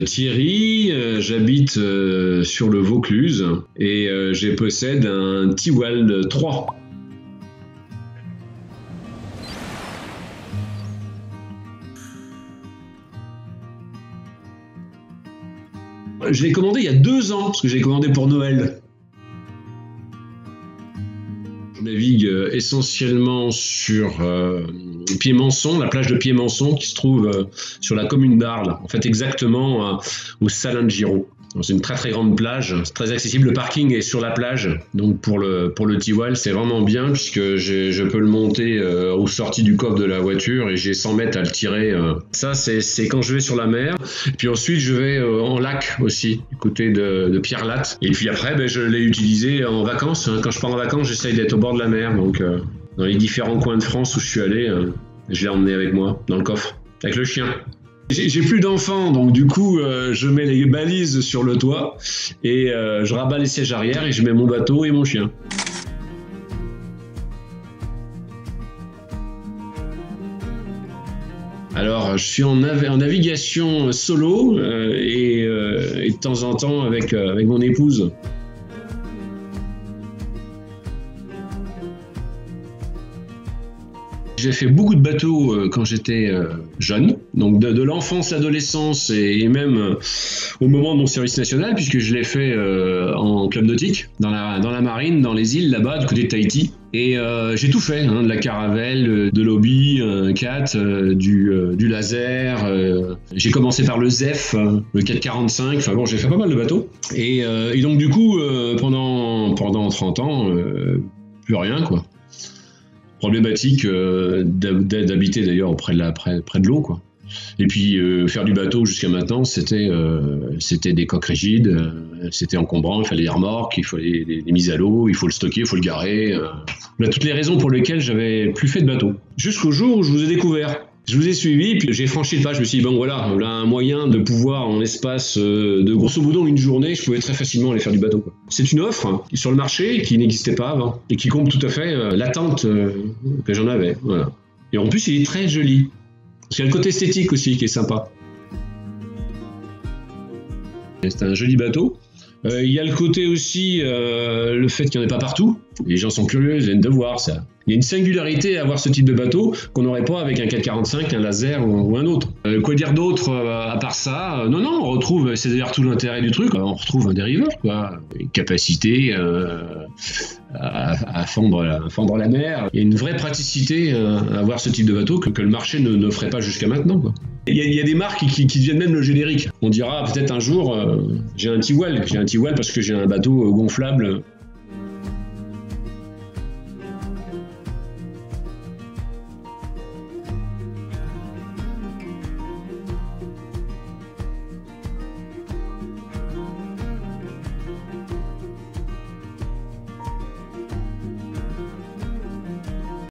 Thierry, j'habite sur le Vaucluse et je possède un Tiguan 3. Je l'ai commandé il y a 2 ans, parce que j'ai commandé pour Noël. Je navigue essentiellement sur Piémançon, la plage de Piémançon qui se trouve sur la commune d'Arles, en fait exactement au Salin de Giraud. C'est une très très grande plage, c'est très accessible, le parking est sur la plage, donc pour le Tiguan c'est vraiment bien puisque je peux le monter aux sorties du coffre de la voiture et j'ai 100 mètres à le tirer. Ça c'est quand je vais sur la mer, puis ensuite je vais en lac aussi, du côté de Pierrelatte, et puis après je l'ai utilisé en vacances. Quand je pars en vacances j'essaye d'être au bord de la mer, donc dans les différents coins de France où je suis allé, je l'ai emmené avec moi dans le coffre, avec le chien. J'ai plus d'enfants, donc du coup, je mets les balises sur le toit et je rabats les sièges arrière et je mets mon bateau et mon chien. Alors, je suis en navigation solo et de temps en temps avec mon épouse. J'ai fait beaucoup de bateaux quand j'étais jeune, donc de l'enfance, l'adolescence et même au moment de mon service national, puisque je l'ai fait en club nautique, dans la marine, dans les îles là-bas, du côté de Tahiti. Et j'ai tout fait, de la caravelle, de l'hobby, 4, du laser. J'ai commencé par le ZEF, le 445, enfin bon, j'ai fait pas mal de bateaux. Et donc du coup, pendant 30 ans, plus rien quoi. Problématique d'habiter d'ailleurs près de l'eau, quoi. Et puis faire du bateau jusqu'à maintenant, c'était des coques rigides, c'était encombrant, il fallait des remorques, il fallait des mises à l'eau, il faut le stocker, il faut le garer. Là, toutes les raisons pour lesquelles j'avais plus fait de bateau. Jusqu'au jour où je vous ai découvert. Je vous ai suivi, puis j'ai franchi le pas, je me suis dit, bon voilà, on a un moyen de pouvoir, en l'espace de grosso modo une journée, je pouvais très facilement aller faire du bateau, quoi. C'est une offre sur le marché qui n'existait pas avant, et qui comble tout à fait l'attente que j'en avais. Voilà. Et en plus, il est très joli. Parce qu'il y a le côté esthétique aussi qui est sympa. C'est un joli bateau. Il y a le côté aussi, le fait qu'il n'y en ait pas partout. Les gens sont curieux, ils viennent de voir ça. Il y a une singularité à avoir ce type de bateau qu'on n'aurait pas avec un 445, un laser ou un autre. Quoi dire d'autre à part ça? Non, on retrouve, c'est d'ailleurs tout l'intérêt du truc, on retrouve un dériveur, quoi. Une capacité à fondre la mer. Il y a une vraie praticité à avoir ce type de bateau que le marché ne ferait pas jusqu'à maintenant, quoi. Il y a des marques qui deviennent même le générique. On dira peut-être un jour, j'ai un Tiguan parce que j'ai un bateau gonflable